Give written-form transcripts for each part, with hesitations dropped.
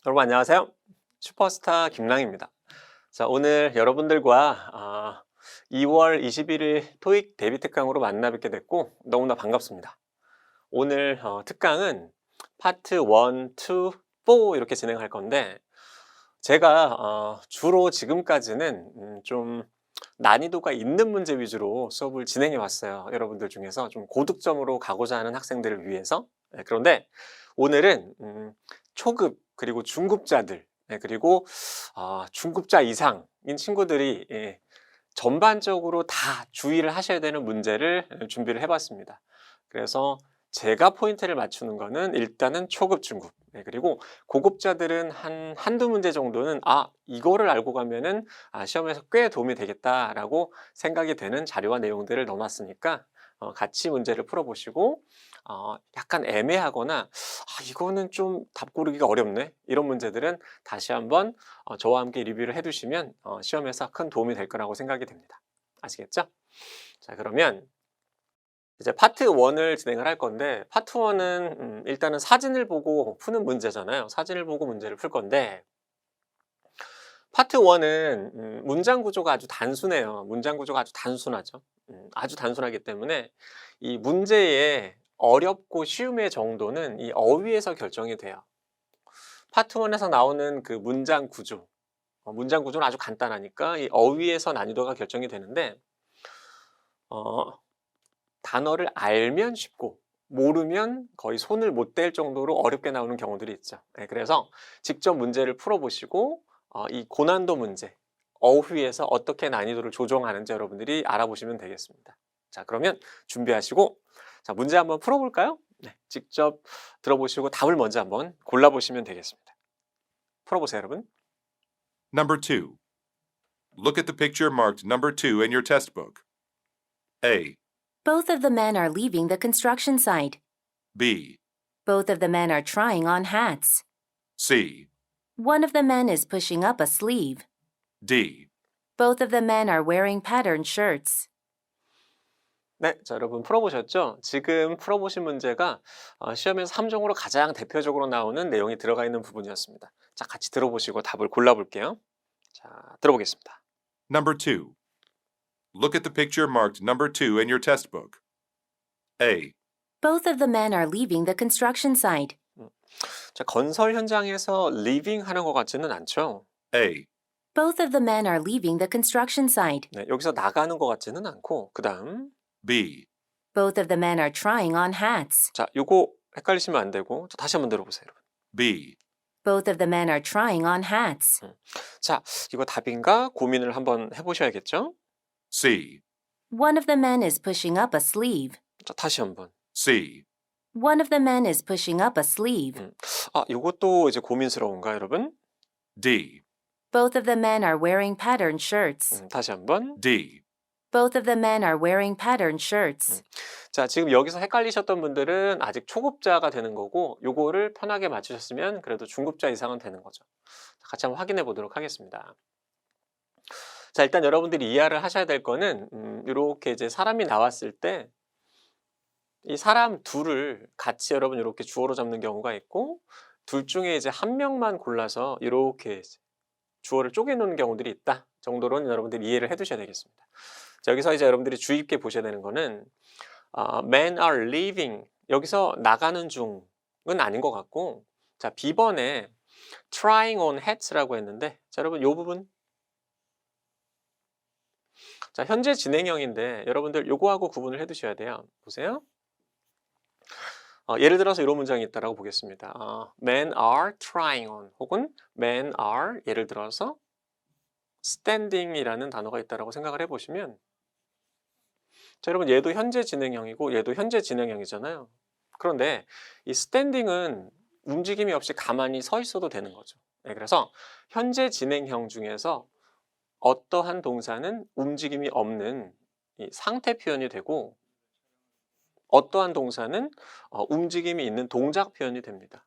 여러분 안녕하세요. 슈퍼스타 김랑입니다. 자, 오늘 여러분들과 2월 21일 토익 데뷔 특강으로 만나 뵙게 됐고 너무나 반갑습니다. 오늘 특강은 파트 1, 2, 4 이렇게 진행할 건데 제가 주로 지금까지는 좀 난이도가 있는 문제 위주로 수업을 진행해 왔어요. 여러분들 중에서 좀 고득점으로 가고자 하는 학생들을 위해서. 네, 그런데 오늘은 초급 그리고 중급자들, 그리고 중급자 이상인 친구들이 전반적으로 다 주의를 하셔야 되는 문제를 준비를 해봤습니다. 그래서 제가 포인트를 맞추는 거는 일단은 초급, 중급, 그리고 고급자들은 한두 문제 정도는 이거를 알고 가면은 시험에서 꽤 도움이 되겠다라고 생각이 되는 자료와 내용들을 넣어놨으니까 같이 문제를 풀어보시고 약간 애매하거나 이거는 좀 답 고르기가 어렵네 이런 문제들은 다시 한번 저와 함께 리뷰를 해두시면 시험에서 큰 도움이 될 거라고 생각이 됩니다. 아시겠죠? 자, 그러면 이제 파트 1을 진행을 할 건데 파트 1은 일단은 사진을 보고 푸는 문제잖아요. 사진을 보고 문제를 풀 건데 파트 1은 문장 구조가 아주 단순해요. 문장 구조가 아주 단순하죠. 아주 단순하기 때문에 이 문제의 어렵고 쉬움의 정도는 이 어휘에서 결정이 돼요. 파트 1에서 나오는 그 문장 구조, 문장 구조는 아주 간단하니까 이 어휘에서 난이도가 결정이 되는데 단어를 알면 쉽고 모르면 거의 손을 못 댈 정도로 어렵게 나오는 경우들이 있죠. 그래서 직접 문제를 풀어보시고 이 고난도 문제, 어휘에서 어떻게 난이도를 조정하는지 여러분들이 알아보시면 되겠습니다. 자, 그러면 준비하시고 자, 문제 한번 풀어볼까요? 네, 직접 들어보시고 답을 먼저 한번 골라보시면 되겠습니다. 풀어보세요, 여러분. Number 2. Look at the picture marked number 2 in your test book. A, Both of the men are leaving the construction site. B, Both of the men are trying on hats. C, One of the men is pushing up a sleeve. D. Both of the men are wearing patterned shirts. 네, 자, 여러분 풀어보셨죠? 지금 풀어보신 문제가 시험에서 함정으로 가장 대표적으로 나오는 내용이 들어가 있는 부분이었습니다. 자, 같이 들어보시고 답을 골라볼게요. 자, 들어보겠습니다. Number 2. Look at the picture marked number 2 in your test book. A, Both of the men are leaving the construction site. 자, 건설 현장에서 living 하는 것 같지는 않죠? A, Both of the men are leaving the construction site. 네, 여기서 나가는 것 같지는 않고 그 다음 B, Both of the men are trying on hats. 자, 요거 헷갈리시면 안 되고 다시 한번 들어보세요, 여러분. B, Both of the men are trying on hats. 자, 이거 답인가 고민을 한번 해보셔야겠죠? C, One of the men is pushing up a sleeve. 자, 다시 한번. C, One of the men is pushing up a sleeve. 요것도 이제 고민스러운가, 여러분? D, Both of the men are wearing patterned shirts. 다시 한번. D. Both of the men are wearing patterned shirts. 자, 지금 여기서 헷갈리셨던 분들은 아직 초급자가 되는 거고 요거를 편하게 맞추셨으면 그래도 중급자 이상은 되는 거죠. 같이 한번 확인해 보도록 하겠습니다. 자, 일단 여러분들이 이해를 하셔야 될 거는 이렇게 이제 사람이 나왔을 때 이 사람 둘을 같이 여러분 이렇게 주어로 잡는 경우가 있고 둘 중에 이제 한 명만 골라서 이렇게 주어를 쪼개놓는 경우들이 있다 정도로는 여러분들이 이해를 해 두셔야 되겠습니다. 자, 여기서 이제 여러분들이 주의 깊게 보셔야 되는 거는 men are leaving 여기서 나가는 중은 아닌 것 같고 자, B번에 trying on hats라고 했는데 자, 여러분 요 부분 자, 현재 진행형인데 여러분들 요거하고 구분을 해 두셔야 돼요. 보세요. 예를 들어서 이런 문장이 있다라고 보겠습니다. Men are trying on 혹은 men are 예를 들어서 standing이라는 단어가 있다라고 생각을 해보시면 자, 여러분 얘도 현재 진행형이고 얘도 현재 진행형이잖아요. 그런데 이 standing은 움직임이 없이 가만히 서 있어도 되는 거죠. 그래서 현재 진행형 중에서 어떠한 동사는 움직임이 없는 이 상태 표현이 되고 어떠한 동사는 움직임이 있는 동작 표현이 됩니다.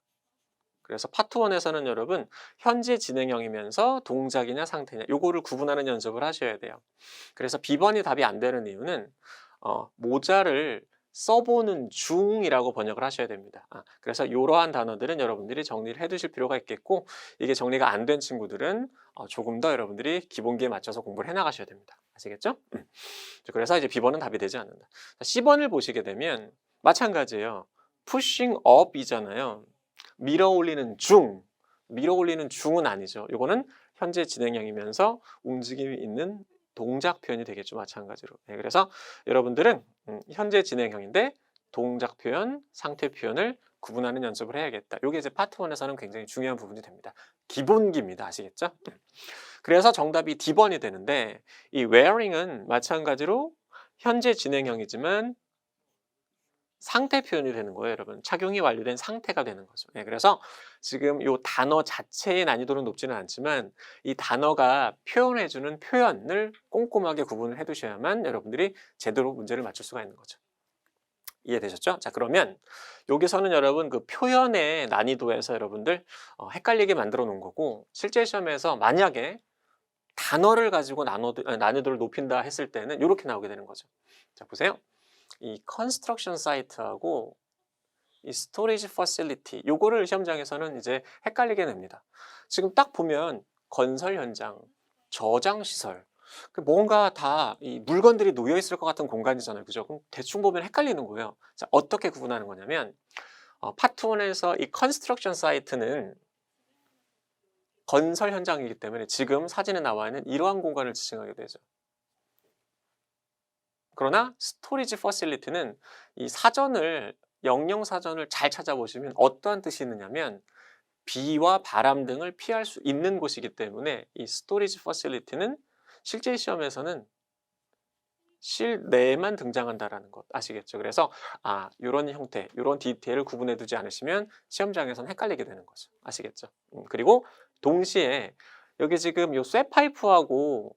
그래서 파트 1에서는 여러분 현재 진행형이면서 동작이냐 상태냐 요거를 구분하는 연습을 하셔야 돼요. 그래서 B번이 답이 안 되는 이유는 모자를 써보는 중이라고 번역을 하셔야 됩니다. 그래서 이러한 단어들은 여러분들이 정리를 해 두실 필요가 있겠고, 이게 정리가 안 된 친구들은 조금 더 여러분들이 기본기에 맞춰서 공부를 해 나가셔야 됩니다. 아시겠죠? 그래서 이제 B번은 답이 되지 않는다. 자, C번을 보시게 되면 마찬가지예요. pushing up이잖아요. 밀어 올리는 중. 밀어 올리는 중은 아니죠. 이거는 현재 진행형이면서 움직임이 있는 동작 표현이 되겠죠. 마찬가지로. 네, 그래서 여러분들은 현재 진행형인데 동작 표현, 상태 표현을 구분하는 연습을 해야겠다. 이게 이제 파트 1에서는 굉장히 중요한 부분이 됩니다. 기본기입니다. 아시겠죠? 그래서 정답이 D번이 되는데, 이 wearing은 마찬가지로 현재 진행형이지만 상태 표현이 되는 거예요, 여러분. 착용이 완료된 상태가 되는 거죠. 네, 그래서 지금 이 단어 자체의 난이도는 높지는 않지만 이 단어가 표현해주는 표현을 꼼꼼하게 구분을 해두셔야만 여러분들이 제대로 문제를 맞출 수가 있는 거죠. 이해되셨죠? 자, 그러면 여기서는 여러분 그 표현의 난이도에서 여러분들 헷갈리게 만들어 놓은 거고, 실제 시험에서 만약에 단어를 가지고 난이도를 높인다 했을 때는 이렇게 나오게 되는 거죠. 자, 보세요. 이 컨스트럭션 사이트하고 이 스토리지 퍼실리티, 요거를 시험장에서는 이제 헷갈리게 됩니다. 지금 딱 보면 건설 현장, 저장 시설, 뭔가 다 이 물건들이 놓여 있을 것 같은 공간이잖아요. 그죠? 그럼 대충 보면 헷갈리는 거예요. 자, 어떻게 구분하는 거냐면 파트 1에서 이 컨스트럭션 사이트는 건설 현장이기 때문에 지금 사진에 나와 있는 이러한 공간을 지칭하게 되죠. 그러나 스토리지 퍼실리티는 이 사전을, 영영 사전을 잘 찾아보시면 어떠한 뜻이 있느냐면 비와 바람 등을 피할 수 있는 곳이기 때문에 이 스토리지 퍼실리티는 실제 시험에서는 실내에만 등장한다라는 것 아시겠죠? 그래서 이런 형태, 이런 디테일을 구분해 두지 않으시면 시험장에서는 헷갈리게 되는 거죠. 아시겠죠? 그리고 동시에 여기 지금 이 쇠파이프하고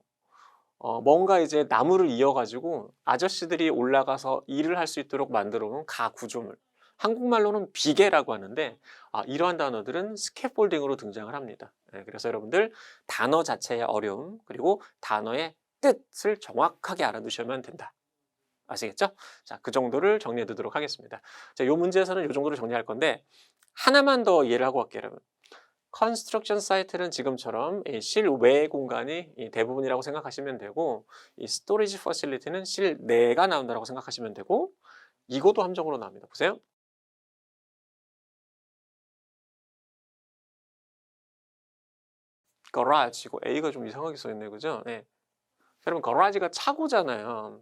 뭔가 이제 나무를 이어가지고 아저씨들이 올라가서 일을 할 수 있도록 만들어 놓은 가구조물, 한국말로는 비계라고 하는데 이러한 단어들은 스캐폴딩으로 등장을 합니다. 네, 그래서 여러분들 단어 자체의 어려움, 그리고 단어의 뜻을 정확하게 알아두시면 된다. 아시겠죠? 자, 그 정도를 정리해 두도록 하겠습니다. 자, 이 문제에서는 이 정도로 정리할 건데 하나만 더 이해를 하고 갈게요, 여러분. 컨스트럭션 사이트는 지금처럼 이 실외 공간이 대부분이라고 생각하시면 되고, 이 스토리지 퍼실리티는 실내가 나온다고 생각하시면 되고, 이것도 함정으로 나옵니다. 보세요. garage, 이거 A가 좀 이상하게 써있네요. 그죠? 네. 여러분, garage가 차고잖아요.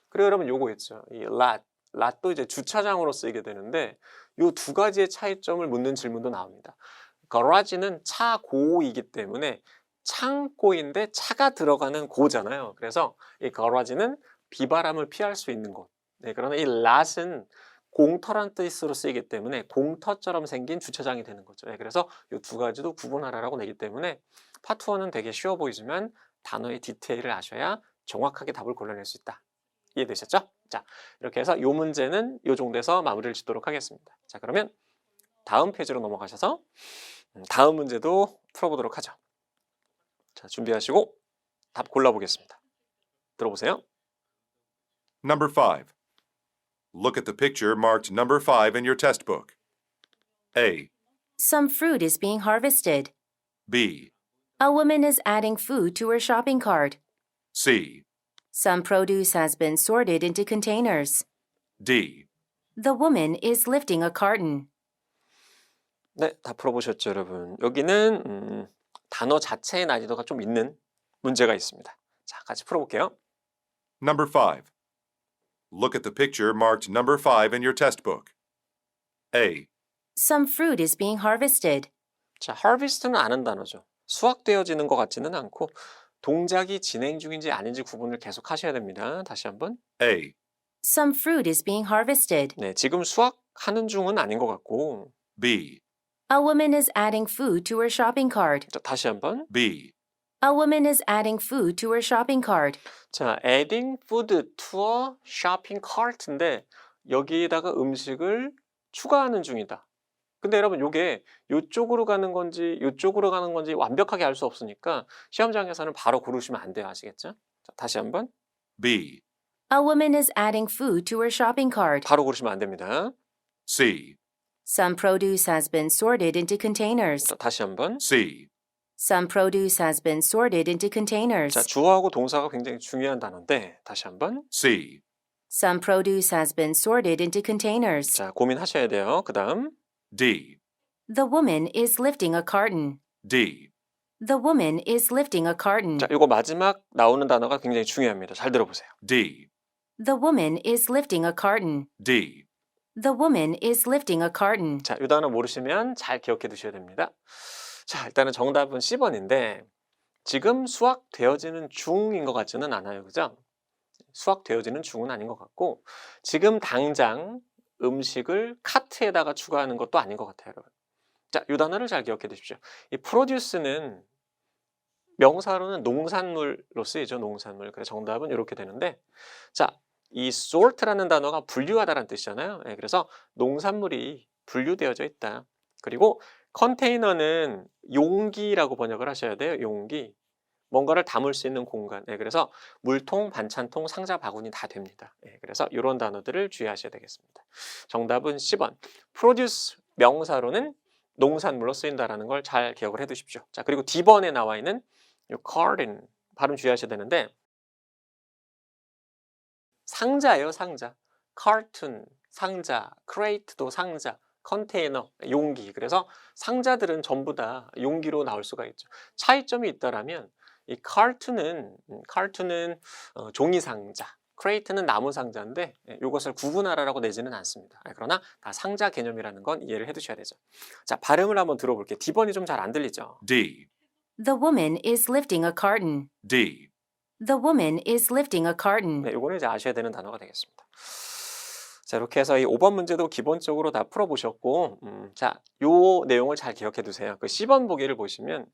그리고 여러분 요거 있죠. 이 lot도 이제 주차장으로 쓰이게 되는데 요 두 가지의 차이점을 묻는 질문도 나옵니다. garage는 차고이기 때문에 창고인데 차가 들어가는 고잖아요. 그래서 이 garage는 비바람을 피할 수 있는 곳. 네, 그러나 이 lot은 공터란 뜻으로 쓰이기 때문에 공터처럼 생긴 주차장이 되는 거죠. 네, 그래서 이 두 가지도 구분하라라고 내기 때문에 파트 1은 되게 쉬워 보이지만 단어의 디테일을 아셔야 정확하게 답을 골라낼 수 있다. 이해되셨죠? 자, 이렇게 해서 이 문제는 이 정도에서 마무리를 짓도록 하겠습니다. 자, 그러면 다음 페이지로 넘어가셔서 다음 문제도 풀어보도록 하죠. 자, 준비하시고 답 골라보겠습니다. 들어보세요. Number 5. Look at the picture marked number 5 in your test book. A, Some fruit is being harvested. B, A woman is adding food to her shopping cart. C, Some produce has been sorted into containers. D. The woman is lifting a carton. 네, 다 풀어보셨죠, 여러분? 여기는 단어 자체의 난이도가 좀 있는 문제가 있습니다. 자, 같이 풀어볼게요. Number 5. Look at the picture marked number 5 in your test book. A, Some fruit is being harvested. 자, harvest는 아는 단어죠. 수확되어지는 것 같지는 않고 동작이 진행 중인지 아닌지 구분을 계속 하셔야 됩니다. 다시 한번. A, Some fruit is being harvested. 네, 지금 수확하는 중은 아닌 것 같고. B, A woman is adding food to her shopping cart. 자, 다시 한번. B, A woman is adding food to her shopping cart. 자, adding food to a shopping cart인데 여기에다가 음식을 추가하는 중이다. 근데 여러분 요게 요쪽으로 가는 건지 요쪽으로 가는 건지 완벽하게 알 수 없으니까 시험장에서는 바로 고르시면 안 돼요. 아시겠죠? 자, 다시 한번. B, A woman is adding food to her shopping cart. 바로 고르시면 안 됩니다. C. Some produce has been sorted into containers. 자, 다시 한번. C. Some produce has been sorted into containers. 자, 주어하고 동사가 굉장히 중요한 단어인데 다시 한번. C. Some produce has been sorted into containers. 자, 고민하셔야 돼요. 그 다음. D. The woman is lifting a carton. D. The woman is lifting a carton. 자, 이거 마지막 나오는 단어가 굉장히 중요합니다. 잘 들어보세요. D. The woman is lifting a carton. D. The woman is lifting a carton. 자, 이 단어 모르시면 잘 기억해 두셔야 됩니다. 자, 일단은 정답은 C번인데 지금 수확되어지는 중인 것 같지는 않아요. 그죠? 수확되어지는 중은 아닌 것 같고 지금 당장 음식을 카트에다가 추가하는 것도 아닌 것 같아요, 여러분. 자, 이 단어를 잘 기억해 두십시오. 이 프로듀스는 명사로는 농산물로 쓰이죠. 농산물. 그래서 정답은 이렇게 되는데 자, 이 sort라는 단어가 분류하다라는 뜻이잖아요. 예, 그래서 농산물이 분류되어져 있다. 그리고 컨테이너는 용기라고 번역을 하셔야 돼요. 용기. 뭔가를 담을 수 있는 공간. 예, 그래서 물통, 반찬통, 상자, 바구니 다 됩니다. 예, 그래서 이런 단어들을 주의하셔야 되겠습니다. 정답은 C번. produce 명사로는 농산물로 쓰인다라는 걸 잘 기억을 해 두십시오. 자, 그리고 D번에 나와 있는 이 carton 발음 주의하셔야 되는데 상자예요, 상자. cartoon, 상자, crate도 상자, 컨테이너, 용기. 그래서 상자들은 전부 다 용기로 나올 수가 있죠. 차이점이 있다라면 이 cartoon은 종이 상자, crate는 나무 상자인데 이것을 구분하라고 내지는 않습니다. 그러나 다 상자 개념이라는 건 이해를 해두셔야 되죠. 자, 발음을 한번 들어볼게요. D번이 좀 잘 안 들리죠? D. The woman is lifting a carton. D. The woman is lifting a carton. 네, 이거는 이제 아셔야 되는 단어가 되겠습니다. 자, 이렇게 해서 이 5번 문제도 기본적으로 다 풀어보셨고, 자, 요 내용을 잘 기억해 두세요. 그 C번 보기를 보시면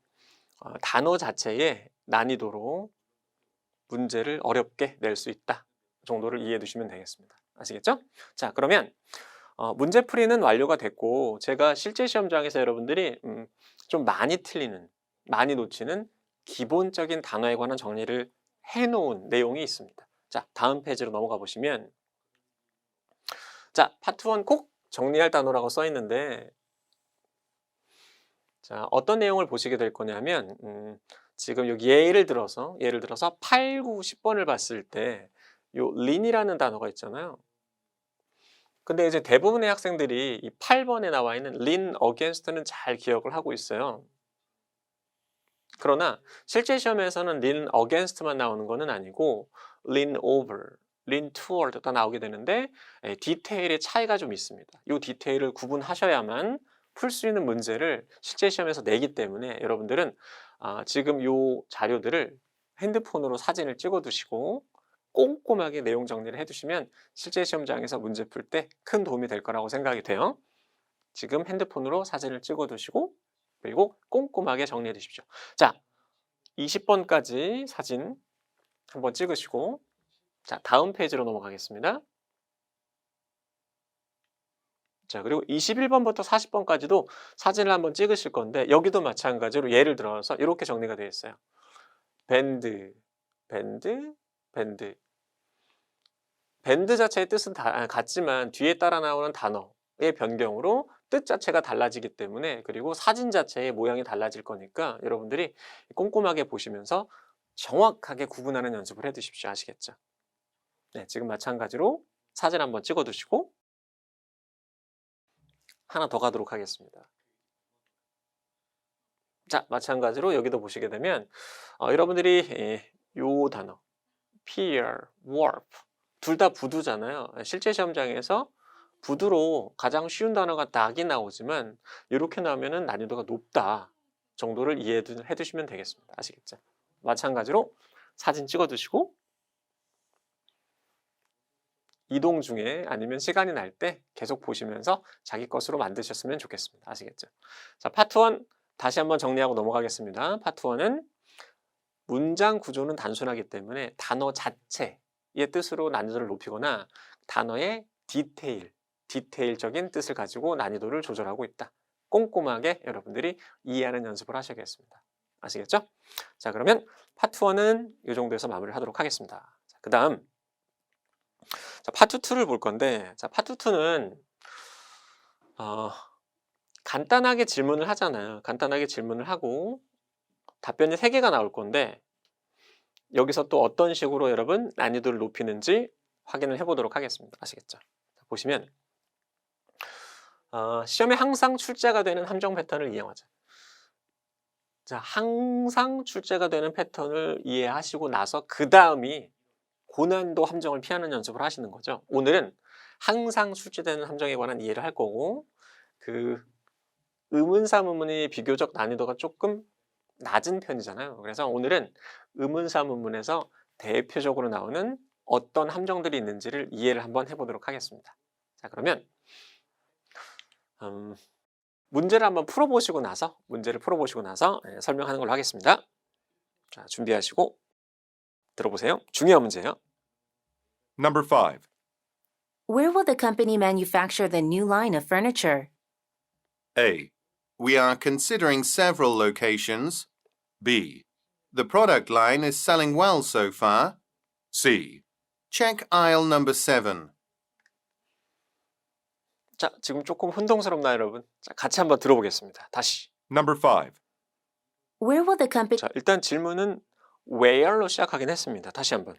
단어 자체의 난이도로 문제를 어렵게 낼 수 있다 정도를 이해해 두시면 되겠습니다. 아시겠죠? 자, 그러면 문제풀이는 완료가 됐고 제가 실제 시험장에서 여러분들이 좀 많이 틀리는, 많이 놓치는 기본적인 단어에 관한 정리를 해놓은 내용이 있습니다. 자, 다음 페이지로 넘어가 보시면 자, 파트 1 꼭 정리할 단어라고 써 있는데 자, 어떤 내용을 보시게 될 거냐면 지금 여기 예를 들어서 8, 9, 10번을 봤을 때 요 lean이라는 단어가 있잖아요. 근데 이제 대부분의 학생들이 이 8번에 나와 있는 lean against는 잘 기억을 하고 있어요. 그러나 실제 시험에서는 lean against만 나오는 거는 아니고 lean over, lean toward 다 나오게 되는데 디테일의 차이가 좀 있습니다. 이 디테일을 구분하셔야만 풀 수 있는 문제를 실제 시험에서 내기 때문에 여러분들은 지금 이 자료들을 핸드폰으로 사진을 찍어 두시고 꼼꼼하게 내용 정리를 해두시면 실제 시험장에서 문제 풀 때 큰 도움이 될 거라고 생각이 돼요. 지금 핸드폰으로 사진을 찍어 두시고 그리고 꼼꼼하게 정리해 두십시오. 자, 20번까지 사진 한번 찍으시고 자, 다음 페이지로 넘어가겠습니다. 자, 그리고 21번부터 40번까지도 사진을 한번 찍으실 건데 여기도 마찬가지로 예를 들어서 이렇게 정리가 되어 있어요. 밴드, 밴드, 밴드. 밴드 자체의 뜻은 같지만 뒤에 따라 나오는 단어의 변경으로 뜻 자체가 달라지기 때문에 그리고 사진 자체의 모양이 달라질 거니까 여러분들이 꼼꼼하게 보시면서 정확하게 구분하는 연습을 해 두십시오. 아시겠죠? 네, 지금 마찬가지로 사진 한번 찍어 두시고 하나 더 가도록 하겠습니다. 자, 마찬가지로 여기도 보시게 되면 여러분들이 요 단어 pier, warp 둘 다 부두잖아요. 실제 시험장에서 부두로 가장 쉬운 단어가 낙이 나오지만 이렇게 나오면 난이도가 높다 정도를 이해해 두시면 되겠습니다. 아시겠죠? 마찬가지로 사진 찍어 두시고 이동 중에 아니면 시간이 날 때 계속 보시면서 자기 것으로 만드셨으면 좋겠습니다. 아시겠죠? 자, 파트 1 다시 한번 정리하고 넘어가겠습니다. 파트 1은 문장 구조는 단순하기 때문에 단어 자체의 뜻으로 난이도를 높이거나 단어의 디테일적인 뜻을 가지고 난이도를 조절하고 있다. 꼼꼼하게 여러분들이 이해하는 연습을 하셔야겠습니다. 아시겠죠? 자, 그러면 파트 1은 이 정도에서 마무리를 하도록 하겠습니다. 그 다음 자, 파트 2를 볼 건데, 자, 파트 2는 간단하게 질문을 하잖아요. 간단하게 질문을 하고 답변이 3개가 나올 건데, 여기서 또 어떤 식으로 여러분 난이도를 높이는지 확인을 해보도록 하겠습니다. 아시겠죠? 자, 보시면 시험에 항상 출제가 되는 함정 패턴을 이용하자. 자, 항상 출제가 되는 패턴을 이해하시고 나서 그 다음이 고난도 함정을 피하는 연습을 하시는 거죠. 오늘은 항상 출제되는 함정에 관한 이해를 할 거고, 그 의문사문문이 비교적 난이도가 조금 낮은 편이잖아요. 그래서 오늘은 의문사문문에서 대표적으로 나오는 어떤 함정들이 있는지를 이해를 한번 해보도록 하겠습니다. 자, 그러면 문제를 한번 풀어보시고 나서 설명하는 걸로 하겠습니다. 자, 준비하시고 들어보세요. 중요한 문제예요. Number 5. Where will the company manufacture the new line of furniture? A. We are considering several locations. B. The product line is selling well so far. C. Check aisle number 7. 자, 지금 조금 혼동스럽나요, 여러분? 자, 같이 한번 들어보겠습니다. 다시. Number 5. Where will the company 자, 일단 질문은 where로 시작하긴 했습니다. 다시 한번.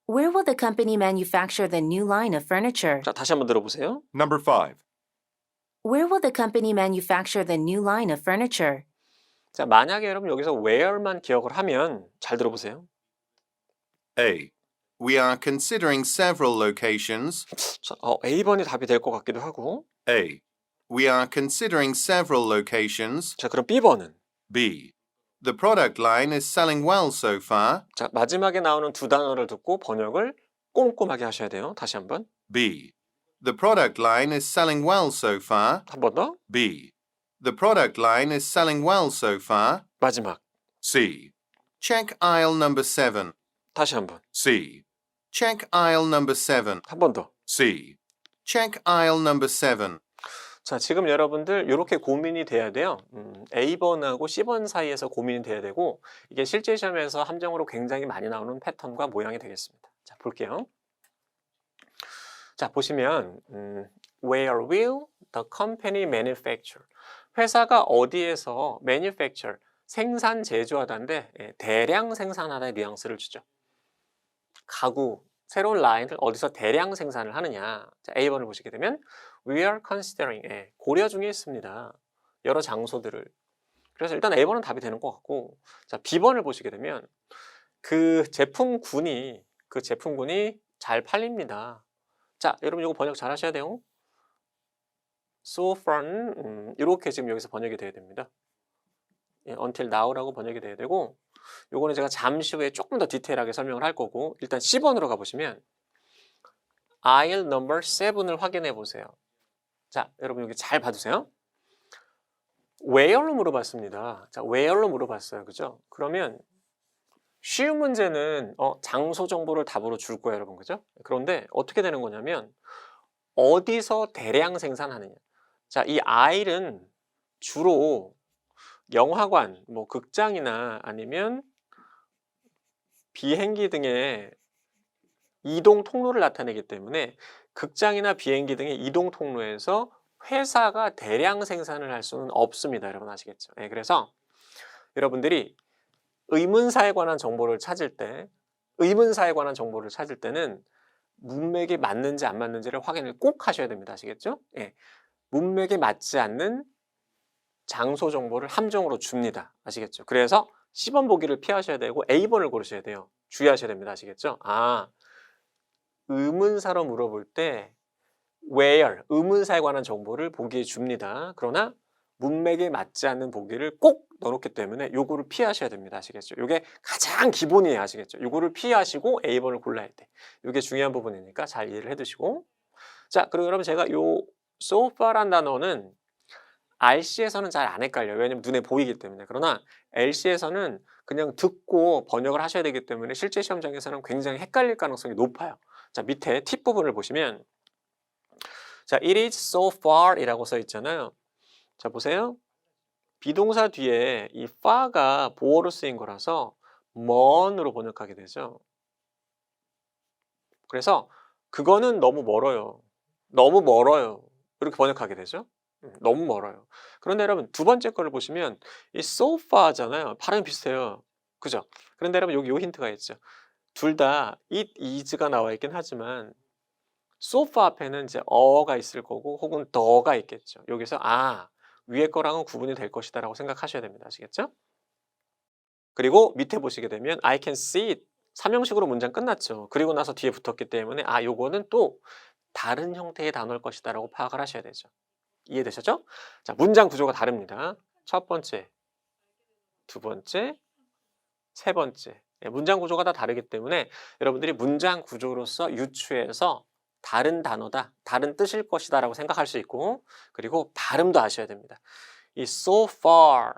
Where will the company manufacture the new line of furniture? 자, 다시 한번 들어보세요. Number 5. Where will the company manufacture the new line of furniture? 자, 만약에 여러분 여기서 where만 기억을 하면 잘 들어보세요. A. We are considering several locations. 자, A번이 답이 될 것 같기도 하고. A. We are considering several locations. 자, 그럼 B번은? B. The product line is selling well so far. 자, 마지막에 나오는 두 단어를 듣고 번역을 꼼꼼하게 하셔야 돼요. 다시 한번. B. The product line is selling well so far. 한 번 더. B. The product line is selling well so far. 마지막. C. Check aisle number 7. 다시 한 번. C. Check aisle number 7. 한 번 더. C. Check aisle number 7. 자, 지금 여러분들 이렇게 고민이 돼야 돼요. A번하고 C번 사이에서 고민이 돼야 되고, 이게 실제 시험에서 함정으로 굉장히 많이 나오는 패턴과 모양이 되겠습니다. 자, 볼게요. 자, 보시면 Where will the company manufacture? 회사가 어디에서 manufacture, 생산, 제조하다인데 대량 생산하다의 뉘앙스를 주죠. 가구, 새로운 라인을 어디서 대량 생산을 하느냐. 자, A번을 보시게 되면 We are considering, 고려 중에 있습니다. 여러 장소들을. 그래서 일단 A번은 답이 되는 것 같고, 자, B번을 보시게 되면 그 제품군이 잘 팔립니다. 자, 여러분 이거 번역 잘 하셔야 돼요. So far, 이렇게 지금 여기서 번역이 돼야 됩니다. until now라고 번역이 돼야 되고, 요거는 제가 잠시 후에 조금 더 디테일하게 설명을 할 거고, 일단 C번으로 가보시면 aisle number 7을 확인해 보세요. 자, 여러분 여기 잘 봐두세요. where로 물어봤습니다. 자, where로 물어봤어요. 그죠? 그러면 쉬운 문제는 장소 정보를 답으로 줄 거예요, 여러분. 그죠? 그런데 어떻게 되는 거냐면 어디서 대량 생산하느냐. 자, 이 aisle은 주로 영화관, 뭐 극장이나 아니면 비행기 등의 이동 통로를 나타내기 때문에 극장이나 비행기 등의 이동 통로에서 회사가 대량 생산을 할 수는 없습니다. 여러분 아시겠죠? 그래서 여러분들이 의문사에 관한 정보를 찾을 때는 문맥이 맞는지 안 맞는지를 확인을 꼭 하셔야 됩니다. 아시겠죠? 문맥에 맞지 않는 장소 정보를 함정으로 줍니다. 아시겠죠? 그래서 C번 보기를 피하셔야 되고 A번을 고르셔야 돼요. 주의하셔야 됩니다. 아시겠죠? 의문사로 물어볼 때 where, 의문사에 관한 정보를 보기에 줍니다. 그러나 문맥에 맞지 않는 보기를 꼭 넣어놓기 때문에 요거를 피하셔야 됩니다. 아시겠죠? 요게 가장 기본이에요. 아시겠죠? 요거를 피하시고 A번을 골라야 돼. 요게 중요한 부분이니까 잘 이해를 해두시고. 자, 그리고 여러분 제가 요 so far란 단어는 RC에서는 잘 안 헷갈려요. 왜냐면 눈에 보이기 때문에. 그러나 LC에서는 그냥 듣고 번역을 하셔야 되기 때문에 실제 시험장에서는 굉장히 헷갈릴 가능성이 높아요. 자, 밑에 팁 부분을 보시면 자, it is so far 이라고 써 있잖아요. 자, 보세요. 비동사 뒤에 이 far가 보어로 쓰인 거라서 먼으로 번역하게 되죠. 그래서 그거는 너무 멀어요. 너무 멀어요. 이렇게 번역하게 되죠. 너무 멀어요. 그런데 여러분 두 번째 거를 보시면 이 so far잖아요. 발음이 비슷해요. 그죠? 그런데 여러분 여기 요 힌트가 있죠. 둘 다 it is가 나와 있긴 하지만 so far 앞에는 이제 어가 있을 거고 혹은 더가 있겠죠. 여기서 위에 거랑은 구분이 될 것이다라고 생각하셔야 됩니다. 아시겠죠? 그리고 밑에 보시게 되면 I can see it. 삼형식으로 문장 끝났죠. 그리고 나서 뒤에 붙었기 때문에 요거는 또 다른 형태의 단어일 것이다라고 파악을 하셔야 되죠. 이해되셨죠? 자, 문장 구조가 다릅니다. 첫 번째, 두 번째, 세 번째. 문장 구조가 다 다르기 때문에 여러분들이 문장 구조로서 유추해서 다른 단어다, 다른 뜻일 것이다 라고 생각할 수 있고 그리고 발음도 아셔야 됩니다. 이 so far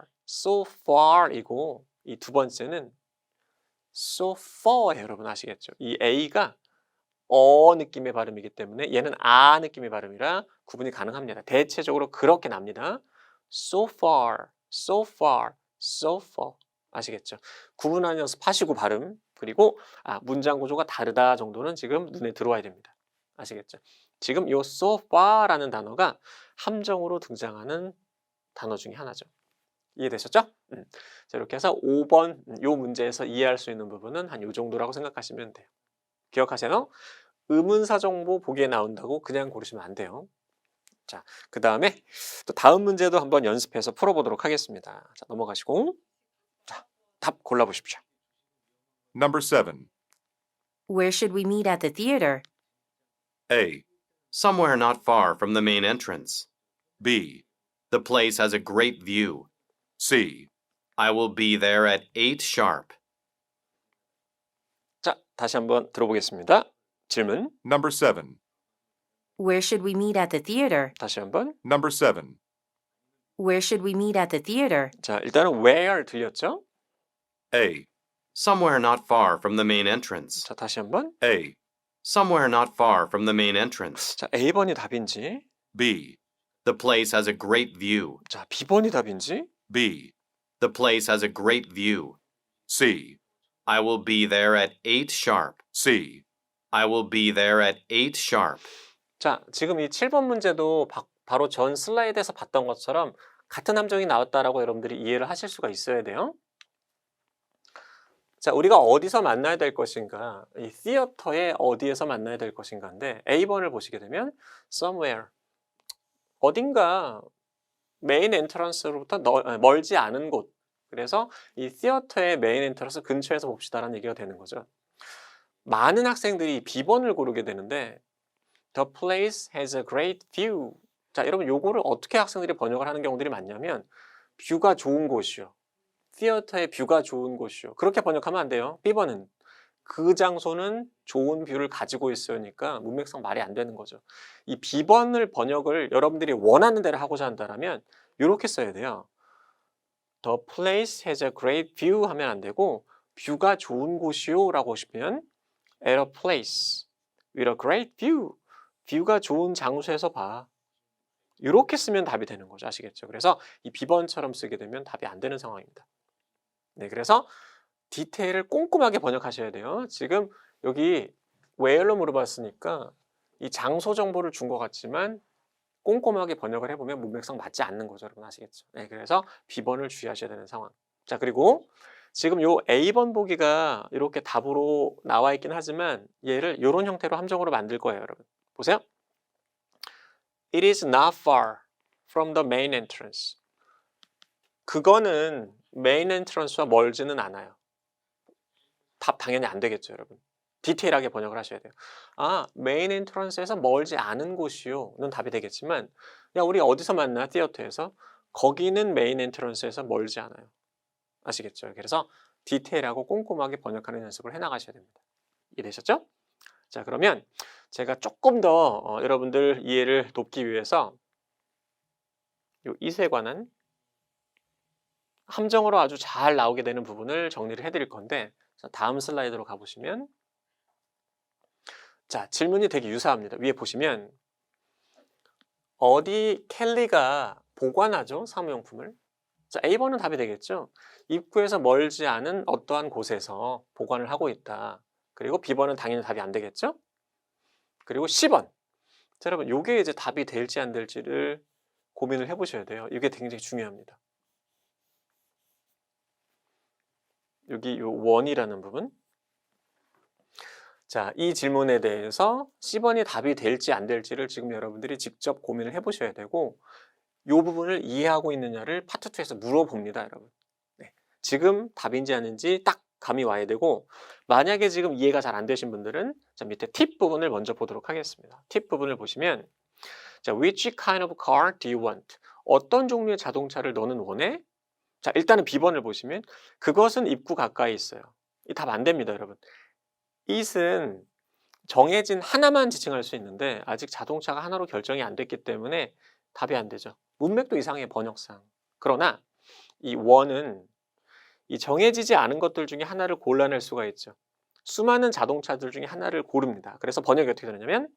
이고 이 두 번째는 so far 여러분 아시겠죠? 이 A가 느낌의 발음이기 때문에 얘는 느낌의 발음이라 구분이 가능합니다. 대체적으로 그렇게 납니다. So far, so far, so far. 아시겠죠? 구분하는 연습하시고 발음 그리고 문장 구조가 다르다 정도는 지금 눈에 들어와야 됩니다. 아시겠죠? 지금 요 so far라는 단어가 함정으로 등장하는 단어 중에 하나죠. 이해되셨죠? 자, 이렇게 해서 5번 요 문제에서 이해할 수 있는 부분은 한 요 정도라고 생각하시면 돼요. 기억하세요? 의문사 정보 보기에 나온다고 그냥 고르시면 안 돼요. 자, 그 다음에 또 다음 문제도 한번 연습해서 풀어보도록 하겠습니다. 자, 넘어가시고 자, 답 골라보십시오. Number 7. Where should we meet at the theater? A. Somewhere not far from the main entrance. B. The place has a great view. C. I will be there at 8 sharp. 자, 다시 한번 들어보겠습니다. 질문 Number 7. Where should we meet at the theater? 다시 한번. Number 7. Where should we meet at the theater? 자, 일단은 where 들렸죠? A. Somewhere not far from the main entrance. 자, 다시 한번. A. Somewhere not far from the main entrance. 자, A번이 답인지, B. The place has a great view. 자, B번이 답인지, B. The place has a great view. C. I will be there at 8 sharp. C. I will be there at 8 sharp. 자, 지금 이 7번 문제도 바로 전 슬라이드에서 봤던 것처럼 같은 함정이 나왔다라고 여러분들이 이해를 하실 수가 있어야 돼요. 자, 우리가 어디서 만나야 될 것인가, 이 theater에 어디에서 만나야 될 것인가인데 A번을 보시게 되면 somewhere, 어딘가 메인 엔트런스로부터 멀지 않은 곳. 그래서 이 theater의 메인 엔트런스 근처에서 봅시다라는 얘기가 되는 거죠. 많은 학생들이 B번을 고르게 되는데 The place has a great view. 자, 여러분 요거를 어떻게 학생들이 번역을 하는 경우들이 많냐면 뷰가 좋은 곳이요. 티어터의 뷰가 좋은 곳이요. 그렇게 번역하면 안 돼요. B번은 그 장소는 좋은 뷰를 가지고 있으니까 문맥상 말이 안 되는 거죠. 이 B번을 번역을 여러분들이 원하는 대로 하고자 한다면 이렇게 써야 돼요. The place has a great view 하면 안 되고 뷰가 좋은 곳이요 라고 하시면 at a place with a great view. 뷰가 좋은 장소에서 봐. 이렇게 쓰면 답이 되는 거죠. 아시겠죠? 그래서 이 B번처럼 쓰게 되면 답이 안 되는 상황입니다. 네, 그래서 디테일을 꼼꼼하게 번역하셔야 돼요. 지금 여기 where로 물어봤으니까 이 장소 정보를 준 것 같지만 꼼꼼하게 번역을 해보면 문맥상 맞지 않는 거죠. 여러분 아시겠죠? 네, 그래서 B번을 주의하셔야 되는 상황. 자, 그리고 지금 요 A번 보기가 이렇게 답으로 나와 있긴 하지만 얘를 이런 형태로 함정으로 만들 거예요. 여러분 보세요. It is not far from the main entrance. 그거는 메인 엔트런스와 멀지는 않아요. 답 당연히 안 되겠죠, 여러분. 디테일하게 번역을 하셔야 돼요. 메인 엔트런스에서 멀지 않은 곳이요는 답이 되겠지만 야, 우리 어디서 만나? 티어터에서. 거기는 메인 엔트런스에서 멀지 않아요. 아시겠죠? 그래서 디테일하고 꼼꼼하게 번역하는 연습을 해나가셔야 됩니다. 이해되셨죠? 자, 그러면 제가 조금 더 여러분들 이해를 돕기 위해서 요 이세 관한 함정으로 아주 잘 나오게 되는 부분을 정리를 해드릴 건데 다음 슬라이드로 가보시면 자, 질문이 되게 유사합니다. 위에 보시면 어디 켈리가 보관하죠? 사무용품을. 자, A번은 답이 되겠죠? 입구에서 멀지 않은 어떠한 곳에서 보관을 하고 있다. 그리고 B번은 당연히 답이 안 되겠죠? 그리고 10번. 자, 여러분, 요게 이제 답이 될지 안 될지를 고민을 해보셔야 돼요. 이게 굉장히 중요합니다. 여기 요 원이라는 부분. 자, 이 질문에 대해서 10번이 답이 될지 안 될지를 지금 여러분들이 직접 고민을 해보셔야 되고, 요 부분을 이해하고 있느냐를 파트 2에서 물어봅니다, 여러분. 네. 지금 답인지 아닌지 딱 감이 와야 되고, 만약에 지금 이해가 잘 안 되신 분들은 자, 밑에 팁 부분을 먼저 보도록 하겠습니다. 팁 부분을 보시면, 자, which kind of car do you want? 어떤 종류의 자동차를 너는 원해? 자, 일단은 B번을 보시면 그것은 입구 가까이 있어요. 이 답 안 됩니다, 여러분. it은 정해진 하나만 지칭할 수 있는데 아직 자동차가 하나로 결정이 안 됐기 때문에 답이 안 되죠. 문맥도 이상해, 번역상. 그러나 이 원은 이 정해지지 않은 것들 중에 하나를 골라낼 수가 있죠. 수많은 자동차들 중에 하나를 고릅니다. 그래서 번역이 어떻게 되느냐면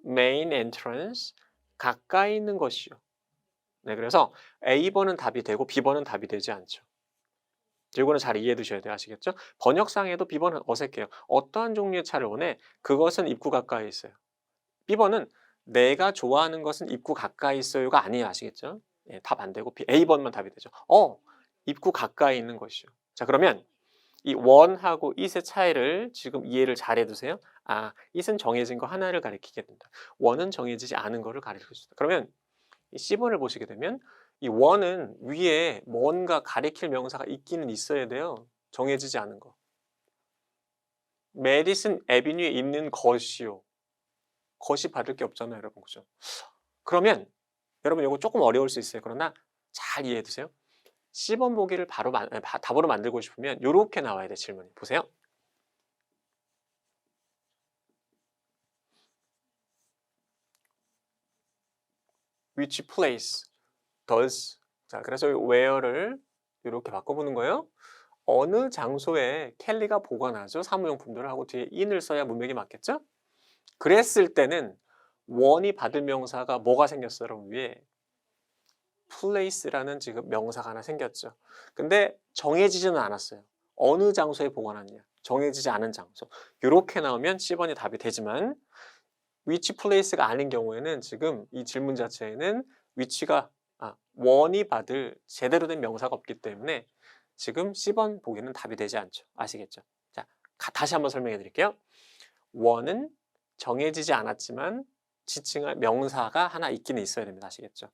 main entrance, 가까이 있는 것이요. 네, 그래서 A번은 답이 되고 B번은 답이 되지 않죠. 이거는 잘 이해해 두셔야 돼요. 아시겠죠? 번역상에도 B번은 어색해요. 어떠한 종류의 차를 원해? 그것은 입구 가까이 있어요. B번은 내가 좋아하는 것은 입구 가까이 있어요가 아니에요. 아시겠죠? 예, 답 안 되고 A번만 답이 되죠. 입구 가까이 있는 것이요. 자, 그러면 이 원하고 it의 차이를 지금 이해를 잘 해두세요. 아, it은 정해진 거 하나를 가리키게 된다. 원은 정해지지 않은 거를 가리킬 수 있다. 그러면 이 C번을 보시게 되면 이 원은 위에 뭔가 가리킬 명사가 있기는 있어야 돼요. 정해지지 않은 거. 메디슨 애비뉴에 있는 것이요. 것이 받을 게 없잖아요, 여러분. 그죠? 그러면 여러분 이거 조금 어려울 수 있어요. 그러나 잘 이해해 두세요. C번 보기를 바로 답으로 만들고 싶으면 이렇게 나와야 돼, 질문이. 보세요. Which place does, 자, 그래서 where를 이렇게 바꿔보는 거예요. 어느 장소에 켈리가 보관하죠? 사무용품들을 하고 뒤에 in을 써야 문맥이 맞겠죠? 그랬을 때는 원이 받을 명사가 뭐가 생겼어요, 여러분? 위에 place라는 지금 명사가 하나 생겼죠. 근데 정해지지는 않았어요. 어느 장소에 보관하느냐, 정해지지 않은 장소. 이렇게 나오면 C번이 답이 되지만 which place가 아닌 경우에는 지금 이 질문 자체에는 위치가 원이 받을 제대로 된 명사가 없기 때문에 지금 C번 보기는 답이 되지 않죠. 아시겠죠? 자, 다시 한번 설명해 드릴게요. 원은 정해지지 않았지만 지칭할 명사가 하나 있기는 있어야 됩니다. 아시겠죠?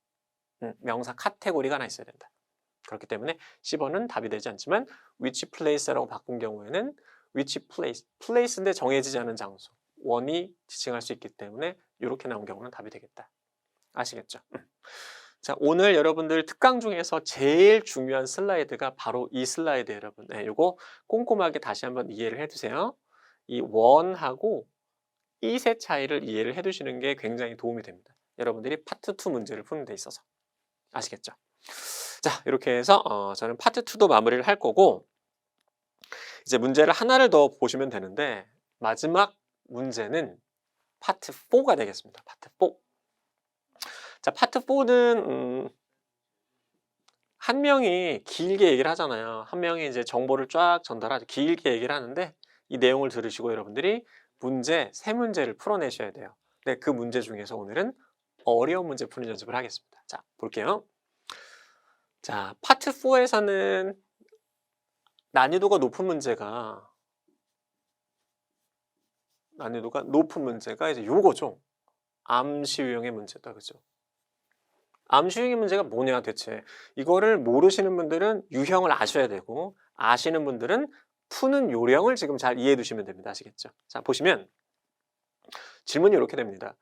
명사 카테고리가 하나 있어야 된다. 그렇기 때문에 C번은 답이 되지 않지만 which place라고 바꾼 경우에는 which place, place인데 정해지지 않은 장소, 원이 지칭할 수 있기 때문에 이렇게 나온 경우는 답이 되겠다. 아시겠죠? 자, 오늘 여러분들 특강 중에서 제일 중요한 슬라이드가 바로 이 슬라이드, 여러분. 네, 요거 꼼꼼하게 다시 한번 이해를 해두세요. 이 원하고 it의 차이를 이해를 해두시는 게 굉장히 도움이 됩니다. 여러분들이 파트 2 문제를 푸는 데 있어서. 아시겠죠? 자, 이렇게 해서 저는 파트 2도 마무리를 할 거고, 이제 문제를 하나를 더 보시면 되는데 마지막 문제는 파트 4가 되겠습니다. 파트 4. 자, 파트 4는 한 명이 길게 얘기를 하잖아요. 한 명이 이제 정보를 쫙 전달하죠. 길게 얘기를 하는데 이 내용을 들으시고 여러분들이 문제 3문제를 풀어내셔야 돼요. 네, 그 문제 중에서 오늘은 어려운 문제 푸는 연습을 하겠습니다. 자, 볼게요. 자, 파트 4에서는 난이도가 높은 문제가 이제 요거죠. 암시 유형의 문제다. 그죠? 암시 유형의 문제가 뭐냐 대체. 이거를 모르시는 분들은 유형을 아셔야 되고, 아시는 분들은 푸는 요령을 지금 잘 이해해 두시면 됩니다. 아시겠죠? 자, 보시면 질문이 이렇게 됩니다.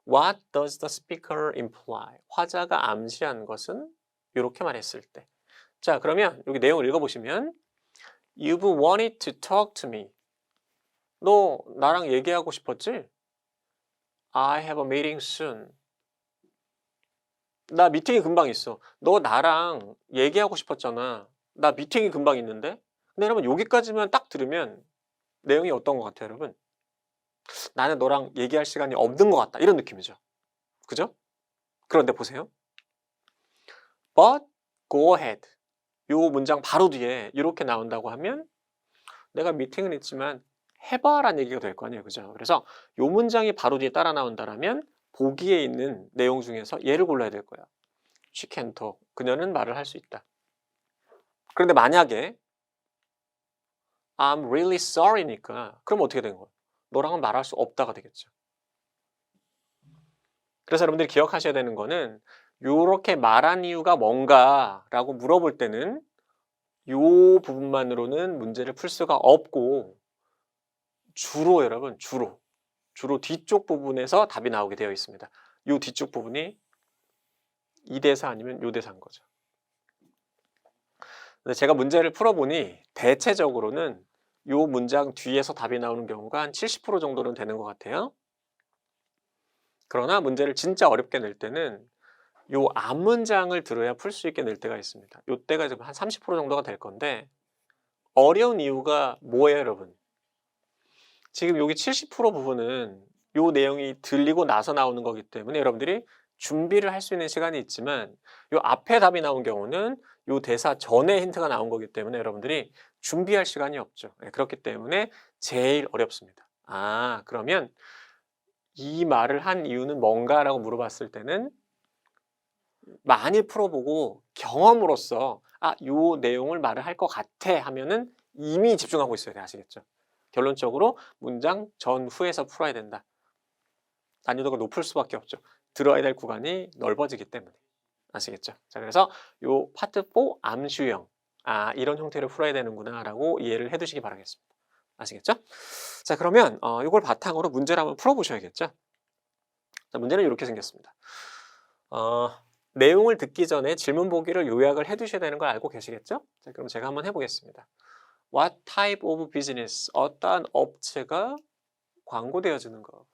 What does the speaker imply? 화자가 암시한 것은 이렇게 말했을 때. 자, 그러면 여기 내용을 읽어보시면 You've wanted to talk to me. 너 나랑 얘기하고 싶었지? I have a meeting soon. 나 미팅이 금방 있어. 너 나랑 얘기하고 싶었잖아. 나 미팅이 금방 있는데? 근데 여러분 여기까지만 딱 들으면 내용이 어떤 것 같아요, 여러분? 나는 너랑 얘기할 시간이 없는 것 같다. 이런 느낌이죠. 그죠? 그런데 보세요. But go ahead. 요 문장 바로 뒤에 이렇게 나온다고 하면 내가 미팅은 있지만 해봐라는 얘기가 될 거 아니에요. 그죠? 그래서 이 문장이 바로 뒤에 따라 나온다라면 보기에 있는 내용 중에서 얘를 골라야 될 거야. She can talk. 그녀는 말을 할 수 있다. 그런데 만약에 I'm really sorry니까 그럼 어떻게 된 거야? 너랑은 말할 수 없다가 되겠죠. 그래서 여러분들이 기억하셔야 되는 거는 이렇게 말한 이유가 뭔가라고 물어볼 때는 이 부분만으로는 문제를 풀 수가 없고 주로 여러분 주로 뒤쪽 부분에서 답이 나오게 되어 있습니다. 이 뒤쪽 부분이 이 대사 아니면 이 대사인 거죠. 근데 제가 문제를 풀어보니 대체적으로는 이 문장 뒤에서 답이 나오는 경우가 한 70% 정도는 되는 것 같아요. 그러나 문제를 진짜 어렵게 낼 때는 이 앞문장을 들어야 풀 수 있게 낼 때가 있습니다. 이 때가 지금 한 30% 정도가 될 건데 어려운 이유가 뭐예요, 여러분? 지금 여기 70% 부분은 이 내용이 들리고 나서 나오는 거기 때문에 여러분들이 준비를 할 수 있는 시간이 있지만 이 앞에 답이 나온 경우는 이 대사 전에 힌트가 나온 거기 때문에 여러분들이 준비할 시간이 없죠. 그렇기 때문에 제일 어렵습니다. 그러면 이 말을 한 이유는 뭔가라고 물어봤을 때는 많이 풀어보고 경험으로써 이 내용을 말을 할 것 같아 하면은 이미 집중하고 있어야 돼. 아시겠죠? 결론적으로 문장 전후에서 풀어야 된다. 난이도가 높을 수밖에 없죠. 들어야 될 구간이 넓어지기 때문에. 아시겠죠? 자, 그래서 요 파트 4 암시형 이런 형태로 풀어야 되는구나 라고 이해를 해 두시기 바라겠습니다. 아시겠죠? 자, 그러면 이걸 바탕으로 문제를 한번 풀어보셔야겠죠? 자, 문제는 이렇게 생겼습니다. 내용을 듣기 전에 질문 보기를 요약을 해 두셔야 되는 걸 알고 계시겠죠? 자, 그럼 제가 한번 해보겠습니다. What type of business? 어떠한 업체가 광고되어지는 거.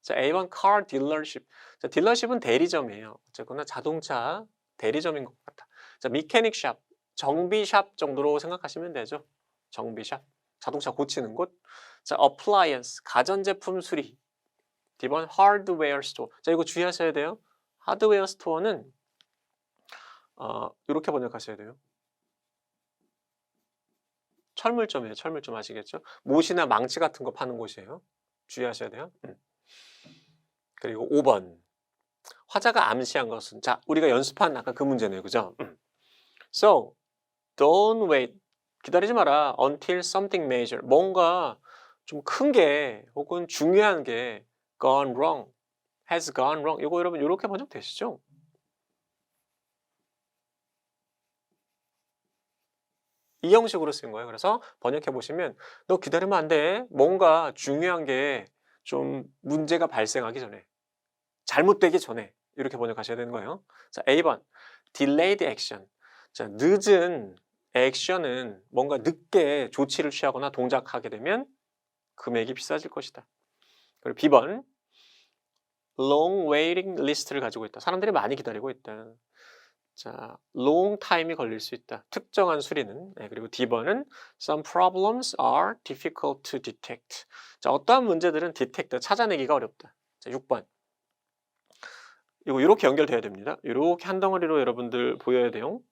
자, A1 car dealership. 자, 딜러십은 대리점이에요. 어쨌거나 자동차 대리점인 것 같다. 자, mechanic shop. 정비샵 정도로 생각하시면 되죠. 정비샵. 자동차 고치는 곳. 자, appliance. 가전제품 수리. D번 hardware store. 자, 이거 주의하셔야 돼요. 하드웨어 스토어는 이렇게 번역하셔야 돼요. 철물점이에요. 철물점 아시겠죠? 못이나 망치 같은 거 파는 곳이에요. 주의하셔야 돼요. 그리고 5번. 화자가 암시한 것은 자, 우리가 연습한 아까 그 문제네요. 그죠? So, don't wait. 기다리지 마라. Until something major. 뭔가 좀 큰 게 혹은 중요한 게 gone wrong. has gone wrong. 이거 여러분 이렇게 번역되시죠? 이 형식으로 쓴 거예요. 그래서 번역해 보시면 너 기다리면 안 돼. 뭔가 중요한 게 좀 문제가 발생하기 전에 잘못되기 전에 이렇게 번역하셔야 되는 거예요. 자, A번 delayed action. 자, 늦은 액션은 뭔가 늦게 조치를 취하거나 동작하게 되면 금액이 비싸질 것이다. 그리고 B번 long waiting list를 가지고 있다. 사람들이 많이 기다리고 있다. 자, long time이 걸릴 수 있다. 특정한 수리는. 그리고 D번은 some problems are difficult to detect. 자, 어떠한 문제들은 detect, 찾아내기가 어렵다. 자, 6번. 이거 이렇게 연결돼야 됩니다. 이렇게 한 덩어리로 여러분들 보여야 돼요.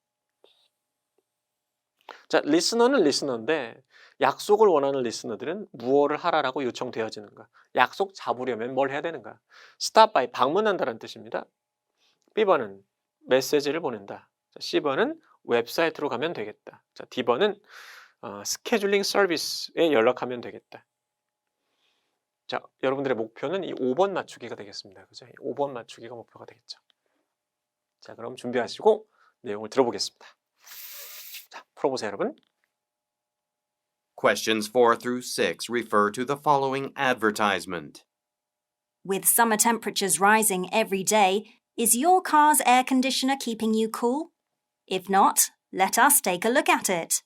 자, listener는 listener인데 약속을 원하는 리스너들은 무엇을 하라라고 요청되어지는가? 약속 잡으려면 뭘 해야 되는가? stop by, 방문한다는 뜻입니다. B번은 메시지를 보낸다. 자, C번은 웹사이트로 가면 되겠다. 자, D번은 스케줄링 서비스에 연락하면 되겠다. 자, 여러분들의 목표는 이 5번 맞추기가 되겠습니다. 그죠? 5번 맞추기가 목표가 되겠죠. 자, 그럼 준비하시고 내용을 들어보겠습니다. 자, 풀어보세요, 여러분. Questions 4 through 6 refer to the following advertisement. With summer temperatures rising every day, is your car's air conditioner keeping you cool? If not, let us take a look at it.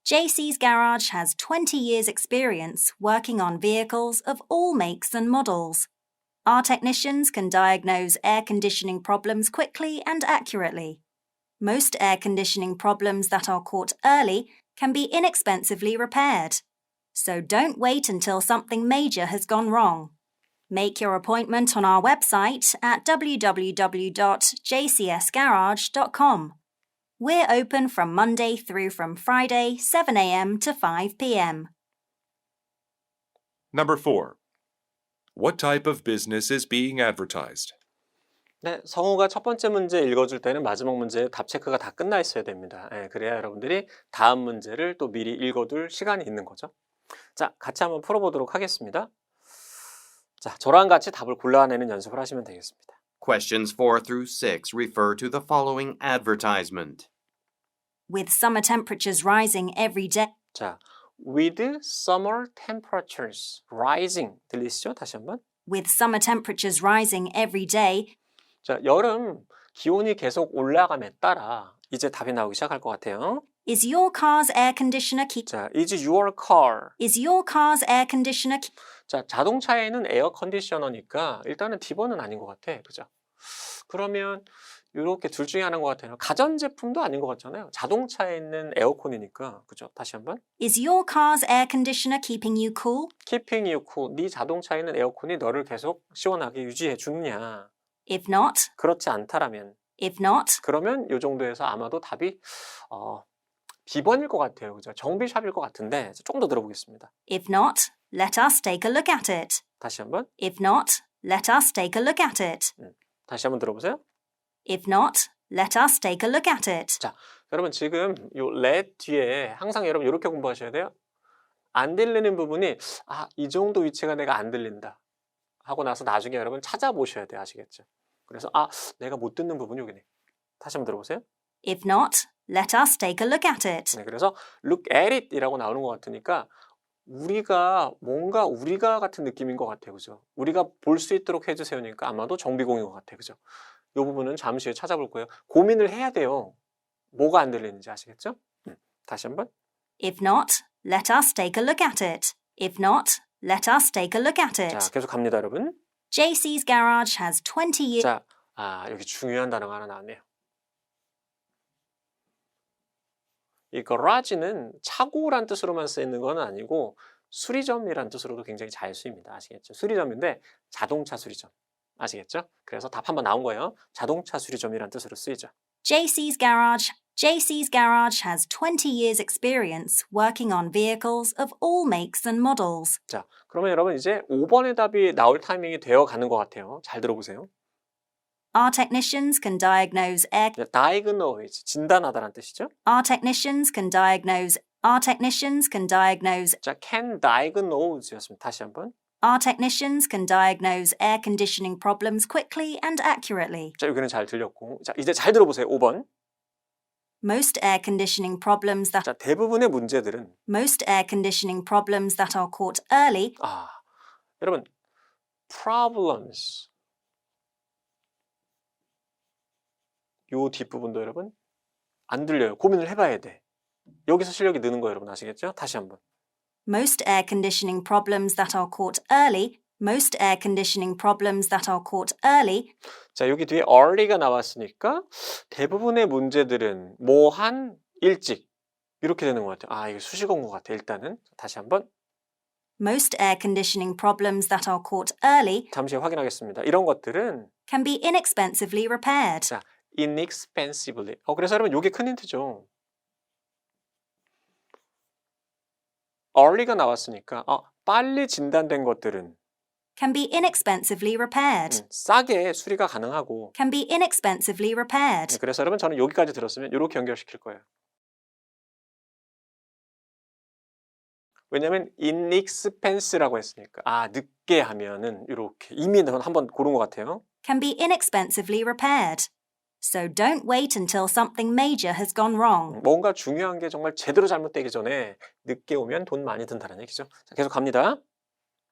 JC's Garage has 20 years' experience working on vehicles of all makes and models. Our technicians can diagnose air conditioning problems quickly and accurately. Most air conditioning problems that are caught early can be inexpensively repaired. So don't wait until something major has gone wrong. Make your appointment on our website at www.jcsgarage.com. We're open from Monday through from Friday, 7 a.m. to 5 p.m. Number 4. What type of business is being advertised? 네, 성우가 첫 번째 문제 읽어줄 때는 마지막 문제에 답 체크가 다 끝나 있어야 됩니다. 예, 그래야 여러분들이 다음 문제를 또 미리 읽어둘 시간이 있는 거죠. 자, 같이 한번 풀어보도록 하겠습니다. 자, 저랑 같이 답을 골라내는 연습을 하시면 되겠습니다. Questions 4 through 6 refer to the following advertisement. With summer temperatures rising every day, 자, with summer temperatures rising 들리시죠? 다시 한번. with summer temperatures rising every day, 자, 여름 기온이 계속 올라감에 따라 이제 답이 나오기 시작할 것 같아요. is your car's air conditioner keep 자, is your car. is your car's air conditioner keep 자, 자동차에는 에어 컨디셔너니까 일단은 D번은 아닌 것 같아. 그죠? 그러면 이렇게 둘 중에 하나인 것 같아요. 가전제품도 아닌 것 같잖아요. 자동차에 있는 에어컨이니까. 그죠? 다시 한번. Is your car's air conditioner keeping you cool? Keeping you cool. 네 자동차에 있는 에어컨이 너를 계속 시원하게 유지해 주느냐. If not, 그렇지 않다라면. if not, 그러면 이 정도에서 아마도 답이 B번일 것 같아요. 그죠? 정비샵일 것 같은데 좀 더 들어보겠습니다. if not, let us take a look at it. 다시 한번. If not, let us take a look at it. 다시 한번 들어보세요. If not, let us take a look at it. 자, 여러분 지금 요 let 뒤에 항상 여러분 이렇게 공부하셔야 돼요. 안 들리는 부분이 이 정도 위치가 내가 안 들린다 하고 나서 나중에 여러분 찾아보셔야 돼요. 아시겠죠? 그래서 내가 못 듣는 부분이 여기네. 다시 한번 들어보세요. If not, let us take a look at it. 네, 그래서 look at it 이라고 나오는 것 같으니까 우리가 같은 느낌인 것 같아요. 그죠? 우리가 볼 수 있도록 해주세요니까 아마도 정비공인 것 같아요. 그죠? 이 부분은 잠시 후에 찾아볼 거예요. 고민을 해야 돼요. 뭐가 안 들리는지 아시겠죠? 다시 한번. If not, let us take a look at it. If not, let us take a look at 자, it. 계속 갑니다, 여러분. JC's Garage has 20 years. 자, 여기 중요한 단어가 하나 나왔네요. 이 garage는 차고란 뜻으로만 쓰이는 건 아니고 수리점이란 뜻으로도 굉장히 잘 쓰입니다. 아시겠죠? 수리점인데 자동차 수리점. 아시겠죠? 그래서 답 한번 나온 거예요. 자동차 수리점이란 뜻으로 쓰이죠. JC's Garage has 20 years experience working on vehicles of all makes and models. 자, 그러면 여러분 이제 5번의 답이 나올 타이밍이 되어 가는 것 같아요. 잘 들어보세요. Our technicians can diagnose air diagnose, 진단하다라는 뜻이죠. Our technicians can diagnose 자, can diagnose였습니다. 다시 한번. Our technicians can diagnose air conditioning problems quickly and accurately. 자, 여기는 잘 들렸고. 자, 이제 잘 들어보세요. 5번. Most air conditioning problems that 자, 대부분의 문제들은 most air conditioning problems that are caught early 여러분 problems 요 뒷부분도 여러분 안 들려요. 고민을 해봐야 돼. 여기서 실력이 느는 거예요. 여러분 아시겠죠? 다시 한번. most air conditioning problems that are caught early most air conditioning problems that are caught early 자, 여기 뒤에 early가 나왔으니까 대부분의 문제들은 뭐한 일찍 이렇게 되는 것 같아요. 이게 수식어인 것 같아요. 일단은 다시 한번 most air conditioning problems that are caught early 잠시 확인하겠습니다. 이런 것들은 can be inexpensively repaired. 자, inexpensively. 그래서 여러분 이게 큰 힌트죠. early가 나왔으니까 빨리 진단된 것들은 Can be inexpensively repaired. 싸게 수리가 가능하고 Can be inexpensively repaired. 그래서 여러분 저는 여기까지 들었으면 이렇게 연결시킬 거예요. 왜냐하면 inexpense라고 했으니까 늦게 하면은 이렇게 이미 한번 고른 것 같아요. Can be inexpensively repaired. So don't wait until something major has gone wrong. 뭔가 중요한 게 정말 제대로 잘못되기 전에 늦게 오면 돈 많이 든다는 얘기죠. 자, 계속 갑니다.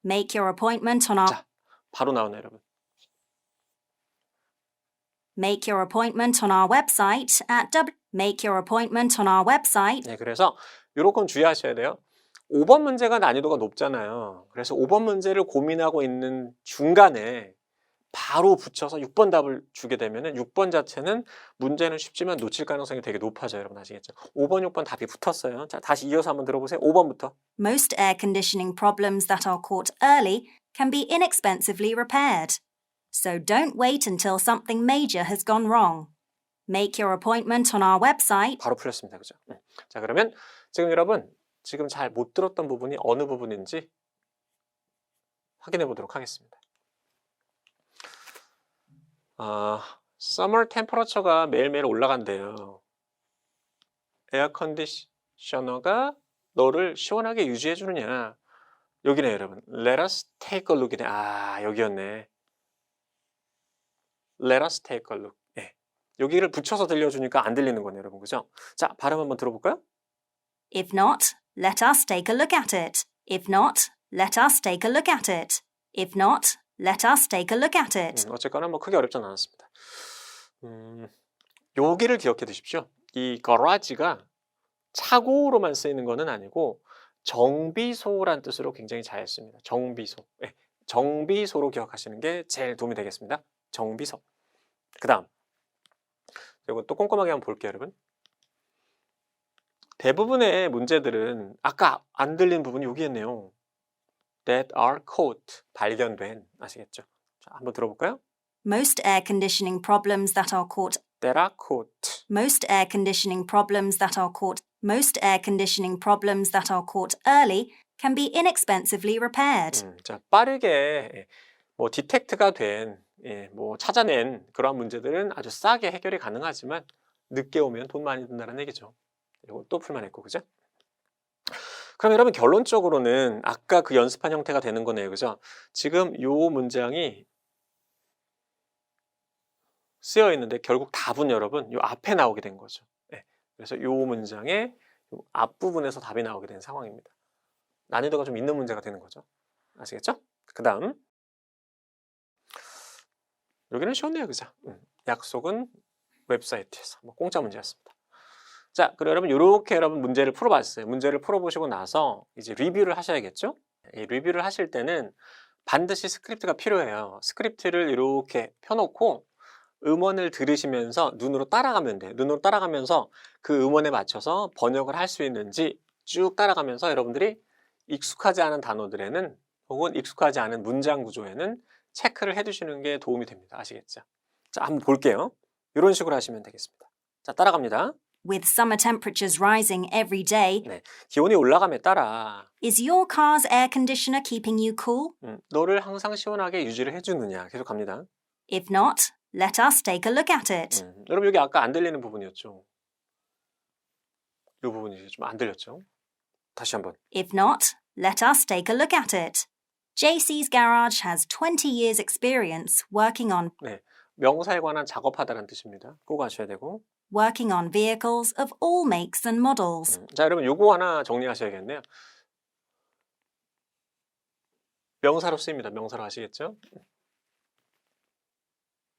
Make your appointment on our 자, 바로 나오네요, 여러분. Make your appointment on our website at Make your appointment on our website. 네, 그래서 요런 건 주의하셔야 돼요. 5번 문제가 난이도가 높잖아요. 그래서 5번 문제를 고민하고 있는 중간에 바로 붙여서 6번 답을 주게 되면은 6번 자체는 문제는 쉽지만 놓칠 가능성이 되게 높아져요. 여러분 아시겠죠? 5번, 6번 답이 붙었어요. 자, 다시 이어서 한번 들어보세요. 5번부터. Most air conditioning problems that are caught early can be inexpensively repaired. So don't wait until something major has gone wrong. Make your appointment on our website. 바로 풀렸습니다. 그죠? 자, 그러면 지금 여러분 지금 잘 못 들었던 부분이 어느 부분인지 확인해 보도록 하겠습니다. Summer temperature가 매일매일 올라간대요. 에어 컨디셔너가 너를 시원하게 유지해 주느냐. 여기네 여러분. Let us take a look이네. 여기였네. Let us take a look. 네. 여기를 붙여서 들려주니까 안 들리는 거네요 여러분. 그죠? 자, 발음 한번 들어볼까요? If not, let us take a look at it. If not, let us take a look at it. If not, let us take a look at it. 어쨌거나 뭐 크게 어렵진 않았습니다. 여기를 기억해 두십시오. 이 garage가 차고로만 쓰이는 거는 아니고 정비소란 뜻으로 굉장히 잘 씁니다. 정비소. 네, 정비소로 기억하시는 게 제일 도움이 되겠습니다. 정비소. 그 다음 그리고 또 꼼꼼하게 한번 볼게요 여러분. 대부분의 문제들은 아까 안 들린 부분이 여기였네요. That are caught. 발견된. 아시겠죠? 자, 한번 들어볼까요? Most air conditioning problems that are caught. That are caught. Most air conditioning problems that are caught. Most air conditioning problems that are caught early can be inexpensively repaired. 자, 빠르게 뭐 디텍트가 된, 뭐 찾아낸 그러한 문제들은 아주 싸게 해결이 가능하지만 늦게 오면 돈 많이 든다는 얘기죠. 이거 또 풀만했고, 그죠? 그럼 여러분 결론적으로는 아까 그 연습한 형태가 되는 거네요, 그죠? 지금 요 문장이 쓰여 있는데 결국 답은 여러분 요 앞에 나오게 된 거죠. 그래서 요 문장의 요 앞부분에서 답이 나오게 된 상황입니다. 난이도가 좀 있는 문제가 되는 거죠. 아시겠죠? 그 다음 여기는 쉬웠네요, 그죠? 약속은 웹사이트에서 뭐 공짜 문제였습니다. 자, 그리고 여러분 이렇게 여러분 문제를 풀어봤어요. 문제를 풀어보시고 나서 이제 리뷰를 하셔야겠죠? 이 리뷰를 하실 때는 반드시 스크립트가 필요해요. 스크립트를 이렇게 펴놓고 음원을 들으시면서 눈으로 따라가면 돼요. 눈으로 따라가면서 그 음원에 맞춰서 번역을 할 수 있는지 쭉 따라가면서 여러분들이 익숙하지 않은 단어들에는 혹은 익숙하지 않은 문장 구조에는 체크를 해두시는 게 도움이 됩니다. 아시겠죠? 자, 한번 볼게요. 이런 식으로 하시면 되겠습니다. 자, 따라갑니다. With summer temperatures rising every day, 네, 기온이 올라감에 따라 is your car's air conditioner keeping you cool? 너를 항상 시원하게 유지를 해주느냐. 계속 갑니다. If not, let us take a look at it. 여러분 여기 아까 안 들리는 부분이었죠. 이 부분이 좀 안 들렸죠. 다시 한번. If not, let us take a look at it. JC's Garage has 20 years experience working on 명사에 관한 작업하다라는 뜻입니다. 꼭 아셔야 되고. vehicles of all makes and models. 자, 여러분 요거 하나 정리하셔야겠네요. 명사로 쓰입니다. 명사로 아시겠죠?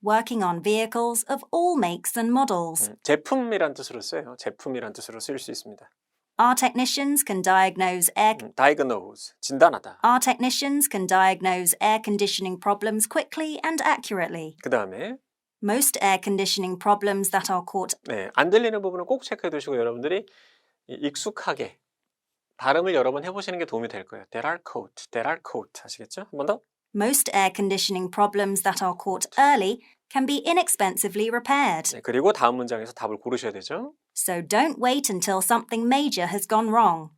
Working on vehicles of all makes and models. 제품이란 뜻으로 써요. 제품이란 뜻으로 쓰일 수 있습니다. Our technicians can diagnose diagnose, 진단하다. Our technicians can diagnose air conditioning problems quickly and accurately. 그 다음에 Most air conditioning problems that are caught. 안 들리는 부분은 꼭 체크해 두시고 여러분들이 익숙하게 발음을 여러 번 해보시는 게 도움이 될 거예요. That are caught, that are caught. 아시겠죠? 한 번 더. Most air conditioning problems that are caught early can be inexpensively repaired. 그리고 다음 문장에서 답을 고르셔야 되죠. So don't wait until something major has gone wrong.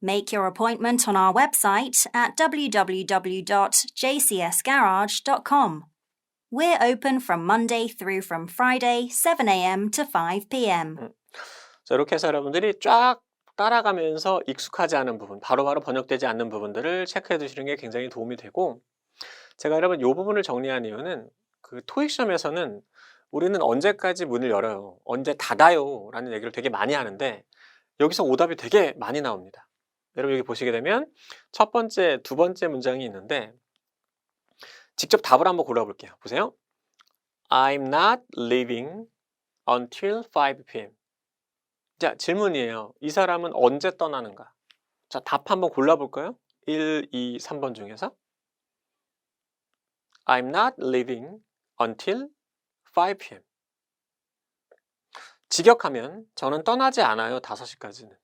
Make your appointment on our website at www.jcsgarage.com. We're open from Monday through from Friday, 7 a.m. to 5 p.m. 자, 이렇게 해서 여러분들이 쫙 따라가면서 익숙하지 않은 부분, 바로바로 번역되지 않는 부분들을 체크해 두시는 게 굉장히 도움이 되고, 제가 여러분 이 부분을 정리한 이유는 그 토익 시험에서는 우리는 언제까지 문을 열어요, 언제 닫아요 라는 얘기를 되게 많이 하는데 여기서 오답이 되게 많이 나옵니다. 여러분 여기 보시게 되면 첫 번째, 두 번째 문장이 있는데 직접 답을 한번 골라볼게요. 보세요. I'm not leaving until 5 p.m. 자, 질문이에요. 이 사람은 언제 떠나는가? 자, 답 한번 골라볼까요? 1, 2, 3번 중에서 I'm not leaving until 5 p.m. 직역하면 저는 떠나지 않아요. 5시까지는.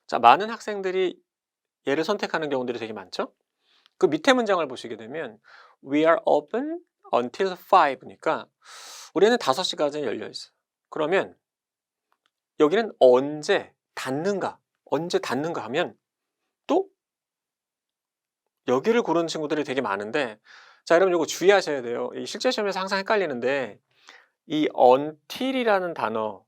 자, 많은 학생들이 얘를 선택하는 경우들이 되게 많죠? 그 밑에 문장을 보시게 되면 We are open until 5니까 우리는 5시까지는 열려 있어요. 그러면 여기는 언제 닫는가? 언제 닫는가 하면 또 여기를 고르는 친구들이 되게 많은데, 자, 여러분 이거 주의하셔야 돼요. 이 실제 시험에서 항상 헷갈리는데, 이 until이라는 단어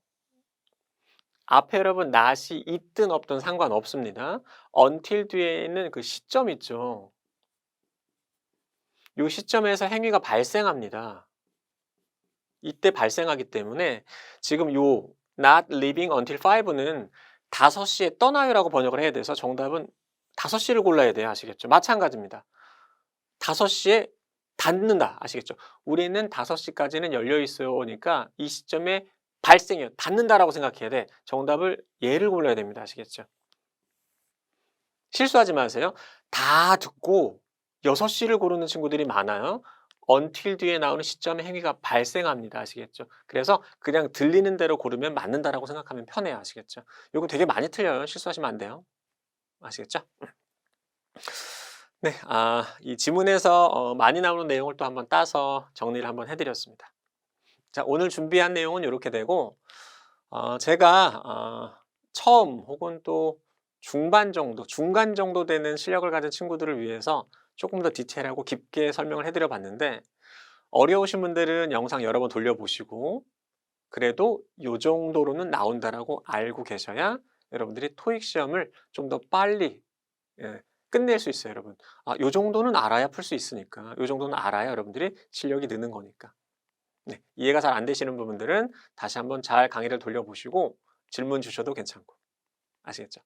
앞에 여러분 not이 있든 없든 상관없습니다. until 뒤에 있는 그 시점 있죠. 이 시점에서 행위가 발생합니다. 이때 발생하기 때문에 지금 요 not leaving until 5는 5시에 떠나요라고 번역을 해야 돼서 정답은 5시를 골라야 돼요. 아시겠죠? 마찬가지입니다. 5시에 닫는다. 아시겠죠? 우리는 5시까지는 열려 있어요니까 이 시점에 발생해요. 닫는다라고 생각해야 돼. 정답을 얘를 골라야 됩니다. 아시겠죠? 실수하지 마세요. 다 듣고 6시를 고르는 친구들이 많아요. until 뒤에 나오는 시점에 행위가 발생합니다. 아시겠죠? 그래서 그냥 들리는 대로 고르면 맞는다라고 생각하면 편해요. 아시겠죠? 이거 되게 많이 틀려요. 실수하시면 안 돼요. 아시겠죠? 네, 이 지문에서 많이 나오는 내용을 또 한번 따서 정리를 한번 해드렸습니다. 자, 오늘 준비한 내용은 이렇게 되고, 제가 처음 혹은 또 중간 정도, 중간 정도 되는 실력을 가진 친구들을 위해서 조금 더 디테일하고 깊게 설명을 해드려 봤는데, 어려우신 분들은 영상 여러 번 돌려보시고, 그래도 이 정도로는 나온다라고 알고 계셔야 여러분들이 토익 시험을 좀 더 빨리 끝낼 수 있어요, 여러분. 이 정도는 알아야 풀 수 있으니까. 이 정도는 알아야 여러분들이 실력이 느는 거니까. 네, 이해가 잘 안 되시는 부분들은 다시 한번 잘 강의를 돌려보시고 질문 주셔도 괜찮고. 아시겠죠?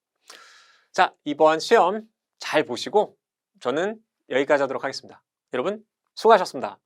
자, 이번 시험 잘 보시고 저는 여기까지 하도록 하겠습니다. 여러분, 수고하셨습니다.